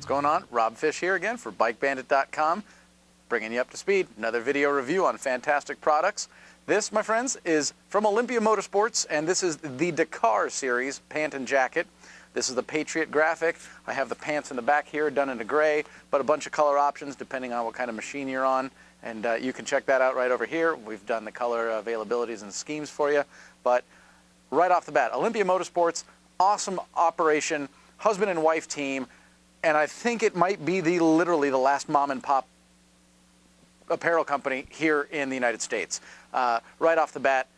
What's going on? Rob Fish here again for BikeBandit.com, bringing you up to speed. Another video review on fantastic products. This, my friends, is from Olympia Moto Sports, and this is the Dakar series pant and jacket. This is the Patriot graphic. I have the pants in the back here done in a gray, but a bunch of color options depending on what kind of machine you're on. And you can check that out right over here. We've done the color availabilities and schemes for you. But right off the bat, Olympia Moto Sports, awesome operation, husband and wife team. And I think it might be literally the last mom and pop apparel company here in the United States. Right off the bat,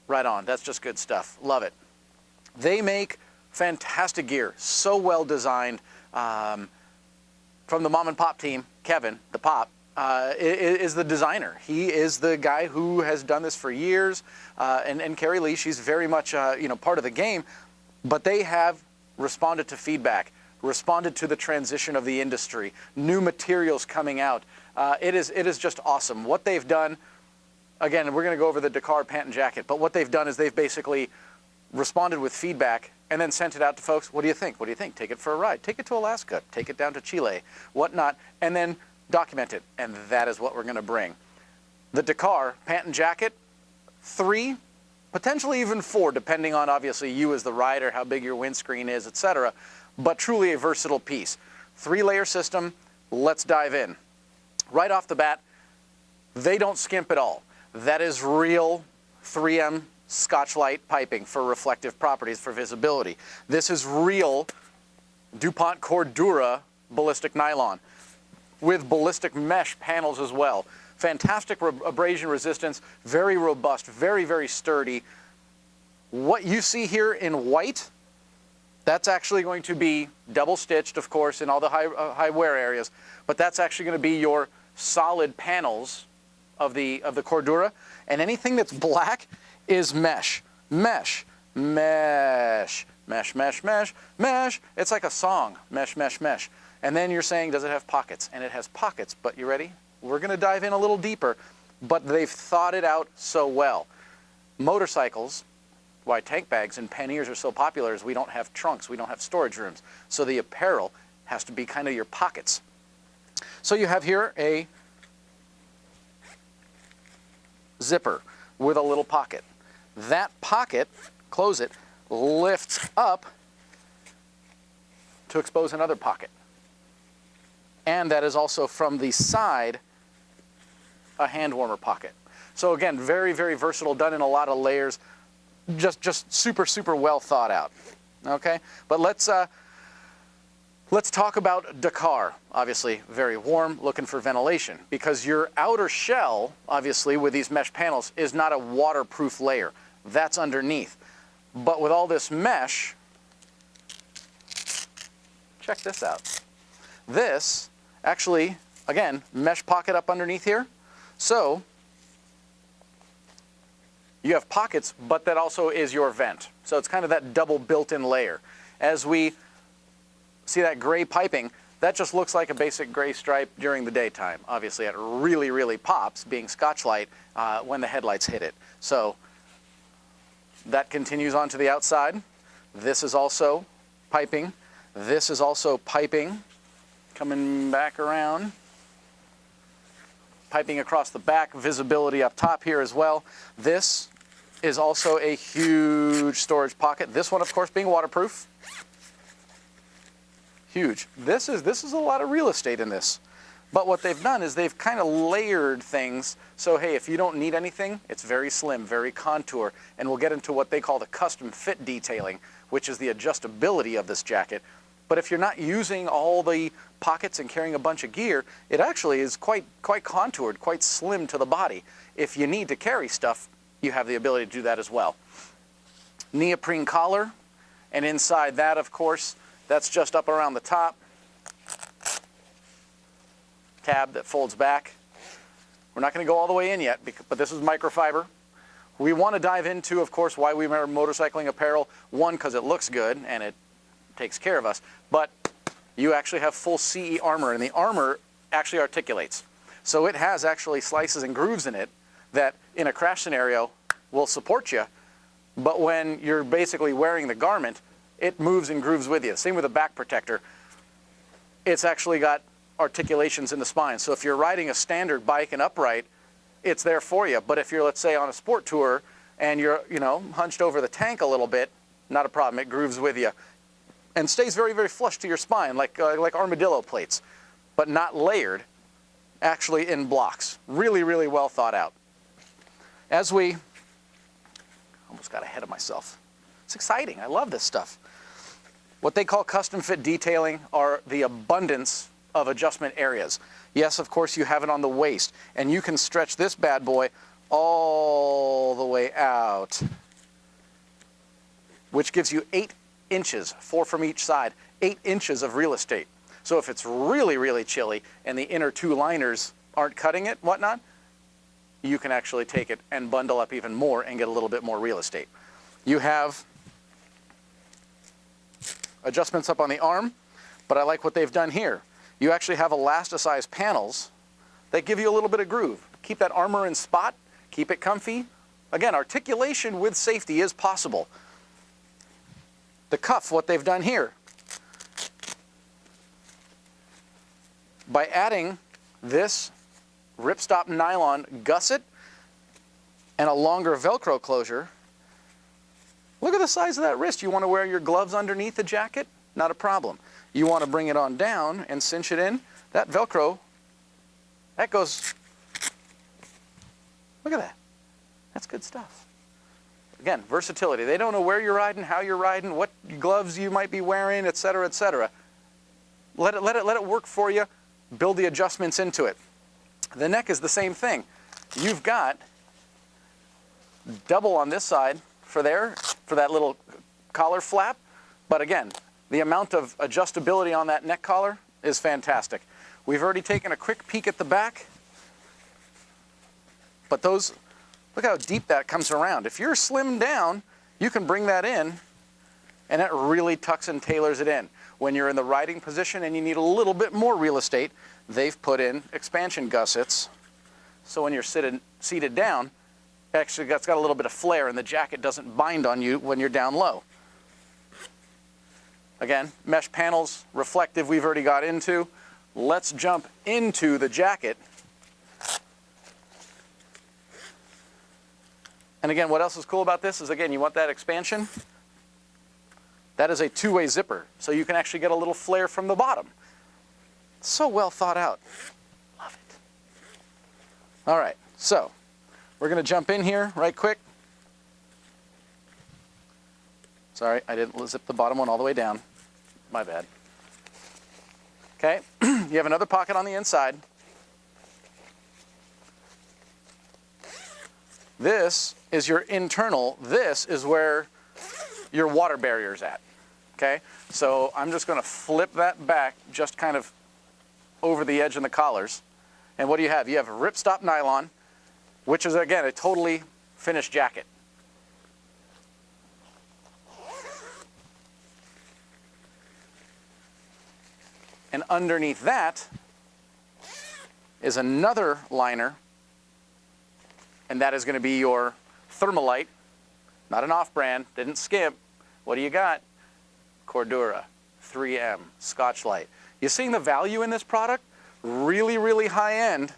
right on. That's just good stuff. Love it. They make fantastic gear, so well designed. From the mom and pop team, Kevin, the pop, is the designer. He is the guy who has done this for years. And Carrie Lee, she's very much part of the game. But they have responded to feedback, responded to the transition of the industry, new materials coming out. It is just awesome. What they've done, again, we're going to go over the Dakar pant and jacket, but what they've done is they've basically responded with feedback and then sent it out to folks. What do you think? What do you think? Take it for a ride. Take it to Alaska. Take it down to Chile, whatnot, and then document it. And that is what we're going to bring. The Dakar pant and jacket, 3, potentially even 4, depending on obviously you as the rider, how big your windscreen is, etc. But truly a versatile piece. 3-layer system. Let's dive in. Right off the bat, they don't skimp at all. That is real 3M Scotchlite piping for reflective properties for visibility. This is real DuPont Cordura ballistic nylon with ballistic mesh panels as well. Fantastic abrasion resistance, very robust, very, very sturdy. What you see here in white, that's actually going to be double stitched, of course, in all the high wear areas, but that's actually going to be your solid panels of the Cordura, and anything that's black is mesh. Mesh, mesh, mesh, mesh, mesh, mesh. It's like a song, mesh, mesh, mesh. And then you're saying, does it have pockets? And it has pockets, but you ready? We're going to dive in a little deeper, but they've thought it out so well. Motorcycles, why tank bags and panniers are so popular is we don't have trunks, we don't have storage rooms. So the apparel has to be kind of your pockets. So you have here a zipper with a little pocket. That pocket, close it, lifts up to expose another pocket. And that is also from the side a hand warmer pocket. So again, very, very versatile, done in a lot of layers, just super, super well thought out. Okay, but let's talk about Dakar. Obviously, very warm, looking for ventilation, because your outer shell, obviously, with these mesh panels, is not a waterproof layer. That's underneath. But with all this mesh, check this out. This, actually, again, mesh pocket up underneath here. So you have pockets, but that also is your vent. So it's kind of that double built-in layer. As we see that gray piping, that just looks like a basic gray stripe during the daytime. Obviously, it really, really pops, being Scotchlite, when the headlights hit it. So that continues on to the outside. This is also piping. This is also piping. Coming back around. Piping across the back, visibility up top here as well. This is also a huge storage pocket. This one, of course, being waterproof. Huge. This is a lot of real estate in this. But what they've done is they've kind of layered things. So hey, if you don't need anything, it's very slim, very contour. And we'll get into what they call the custom fit detailing, which is the adjustability of this jacket. But if you're not using all the pockets and carrying a bunch of gear, it actually is quite contoured, quite slim to the body. If you need to carry stuff, you have the ability to do that as well. Neoprene collar, and inside that, of course, that's just up around the top. Tab that folds back. We're not going to go all the way in yet, but this is microfiber. We want to dive into, of course, why we wear motorcycling apparel. One, because it looks good and it takes care of us, but you actually have full CE armor, and the armor actually articulates. So it has actually slices and grooves in it that in a crash scenario will support you, but when you're basically wearing the garment, it moves and grooves with you. Same with a back protector. it's actually got articulations in the spine. So if you're riding a standard bike and upright, it's there for you. But if you're, let's say, on a sport tour and you're, hunched over the tank a little bit, not a problem. It grooves with you and stays very, very flush to your spine, like armadillo plates, but not layered, actually in blocks. Really, really well thought out. As we, almost got ahead of myself. It's exciting. I love this stuff. What they call custom fit detailing are the abundance of adjustment areas. Yes, of course, you have it on the waist, and you can stretch this bad boy all the way out, which gives you 8 inches, 4 from each side, 8 inches of real estate. So if it's really, really chilly and the inner 2 liners aren't cutting it, whatnot, you can actually take it and bundle up even more and get a little bit more real estate. You have adjustments up on the arm, but I like what they've done here. You actually have elasticized panels that give you a little bit of groove. Keep that armor in spot, keep it comfy. Again, articulation with safety is possible. The cuff, what they've done here, by adding this ripstop nylon gusset and a longer Velcro closure, look at the size of that wrist. You want to wear your gloves underneath the jacket? Not a problem. You want to bring it on down and cinch it in, that Velcro, that goes, look at that. That's good stuff. Again, versatility. They don't know where you're riding, how you're riding, what gloves you might be wearing, et cetera, et cetera. Let it work for you. Build the adjustments into it. The neck is the same thing. You've got double on this side for that little collar flap, but again, the amount of adjustability on that neck collar is fantastic. We've already taken a quick peek at the back, but those, look how deep that comes around. If you're slimmed down, you can bring that in, and it really tucks and tailors it in. When you're in the riding position and you need a little bit more real estate, they've put in expansion gussets, so when you're seated down, actually that's got a little bit of flare and the jacket doesn't bind on you when you're down low. Again, mesh panels, reflective we've already got into. Let's jump into the jacket. And again, what else is cool about this is, again, you want that expansion? That is a 2-way zipper, so you can actually get a little flare from the bottom. So well thought out. Love it. All right, so we're going to jump in here right quick. Sorry, I didn't zip the bottom one all the way down. My bad. Okay, you have another pocket on the inside. This is your internal. This is where your water barrier's at. Okay, so I'm just going to flip that back just kind of over the edge and the collars. And what do you have? You have a ripstop nylon, which is, again, a totally finished jacket. And underneath that is another liner, and that is going to be your Thermolite, not an off-brand, didn't skimp. What do you got? Cordura, 3M, Scotchlite. You seeing the value in this product? Really, really high-end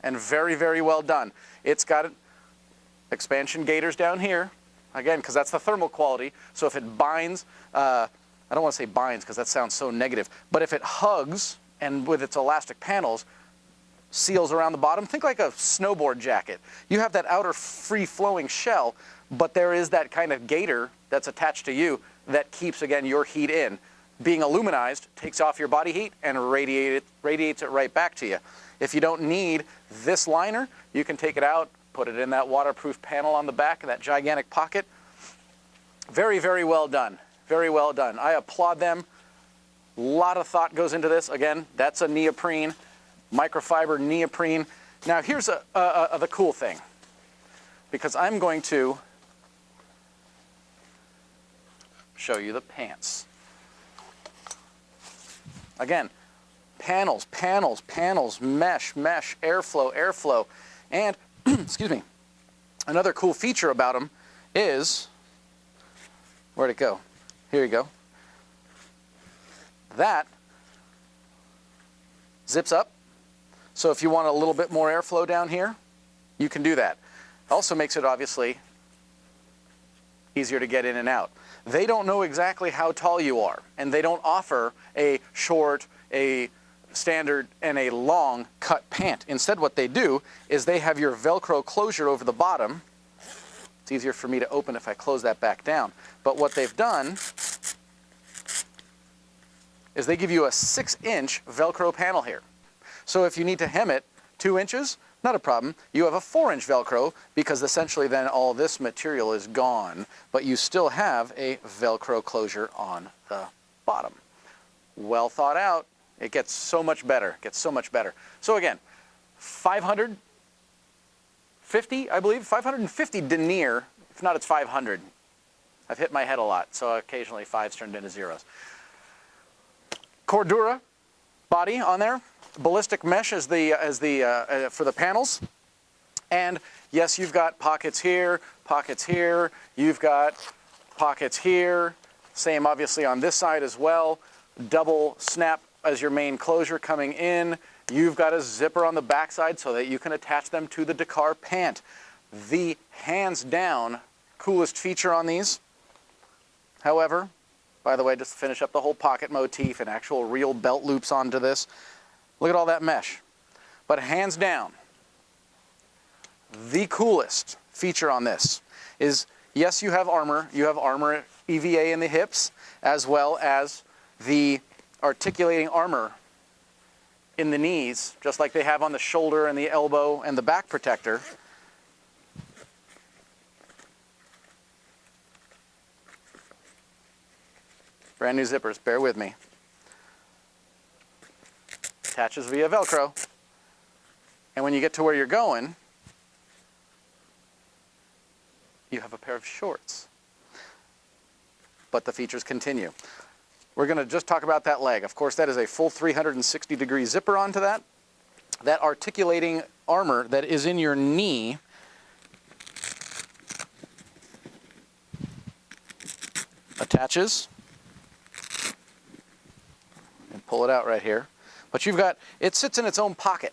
and very, very well done. It's got expansion gaiters down here, again, because that's the thermal quality. So if it binds, I don't want to say binds because that sounds so negative, but if it hugs and with its elastic panels, seals around the bottom, think like a snowboard jacket. You have that outer free-flowing shell, but there is that kind of gaiter that's attached to you that keeps, again, your heat in. Being aluminized takes off your body heat and radiates it right back to you. If you don't need this liner, you can take it out, put it in that waterproof panel on the back of that gigantic pocket. Very, very well done. Very well done. I applaud them. A lot of thought goes into this. Again, that's a neoprene, microfiber neoprene. Now here's the cool thing, because I'm going to show you the pants. Again, panels, panels, panels, mesh, mesh, airflow, airflow. And, excuse me, another cool feature about them is, where'd it go? Here you go. That zips up. So if you want a little bit more airflow down here, you can do that. Also makes it obviously easier to get in and out. They don't know exactly how tall you are, and they don't offer a short, a standard, and a long cut pant. Instead, what they do is they have your Velcro closure over the bottom. It's easier for me to open if I close that back down. But what they've done is they give you a 6-inch Velcro panel here. So if you need to hem it 2 inches, not a problem. You have a 4-inch Velcro because essentially then all this material is gone, but you still have a Velcro closure on the bottom. Well thought out. It gets so much better. It gets so much better. So again, 550, I believe, 550 denier. If not, it's 500. I've hit my head a lot, so occasionally 5's turned into 0s. Cordura body on there. Ballistic mesh for the panels. And yes, you've got pockets here, you've got pockets here. Same obviously on this side as well. Double snap as your main closure coming in. You've got a zipper on the back side so that you can attach them to the Dakar pant. The hands down coolest feature on these, however, by the way, just to finish up the whole pocket motif and actual real belt loops onto this, look at all that mesh. But hands down, the coolest feature on this is, yes, you have armor EVA in the hips, as well as the articulating armor in the knees, just like they have on the shoulder and the elbow and the back protector. Brand new zippers, bear with me. Attaches via Velcro. And when you get to where you're going, you have a pair of shorts. But the features continue. We're going to just talk about that leg. Of course, that is a full 360-degree zipper onto that. That articulating armor that is in your knee attaches. And pull it out right here. But you've got, it sits in its own pocket.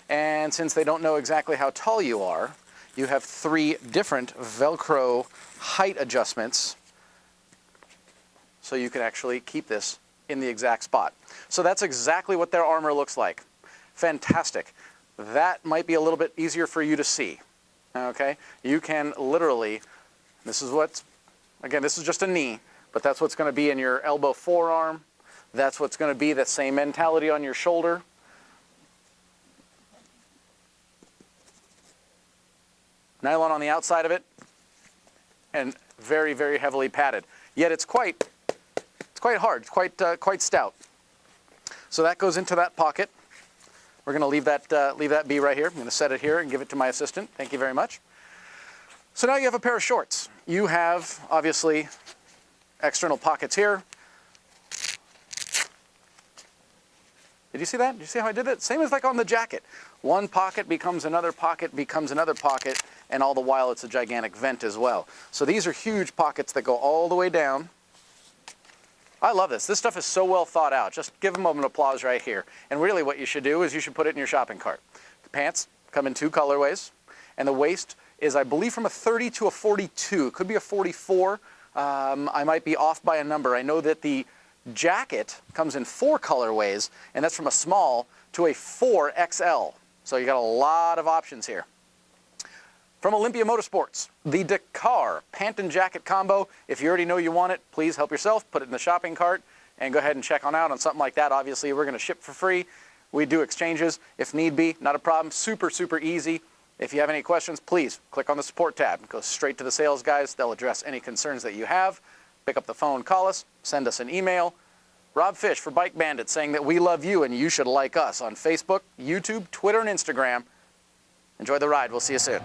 And since they don't know exactly how tall you are, you have 3 different Velcro height adjustments so you can actually keep this in the exact spot. So that's exactly what their armor looks like. Fantastic. That might be a little bit easier for you to see. Okay? You can literally, this is what's, again, this is just a knee, but that's what's going to be in your elbow forearm. That's what's going to be the same mentality on your shoulder. Nylon on the outside of it, and very, very heavily padded. Yet it's quite hard, quite stout. So that goes into that pocket. We're going to leave that be right here. I'm going to set it here and give it to my assistant. Thank you very much. So now you have a pair of shorts. You have, obviously, external pockets here. Did you see that? Did you see how I did that? Same as like on the jacket. One pocket becomes another pocket, and all the while it's a gigantic vent as well. So these are huge pockets that go all the way down. I love this. This stuff is so well thought out. Just give them an applause right here. And really what you should do is you should put it in your shopping cart. The pants come in 2 colorways, and the waist is, I believe, from a 30 to a 42. It could be a 44. I might be off by a number. I know that the jacket comes in 4 colorways, and that's from a small to a 4XL. So you got a lot of options here. From Olympia Moto Sports, the Dakar pant and jacket combo. If you already know you want it, please help yourself. Put it in the shopping cart and go ahead and check out on something like that. Obviously, we're going to ship for free. We do exchanges if need be. Not a problem. Super, super easy. If you have any questions, please click on the support tab. Go straight to the sales guys. They'll address any concerns that you have. Pick up the phone, call us, send us an email. Rob Fish for Bike Bandit saying that we love you and you should like us on Facebook, YouTube, Twitter, and Instagram. Enjoy the ride. We'll see you soon.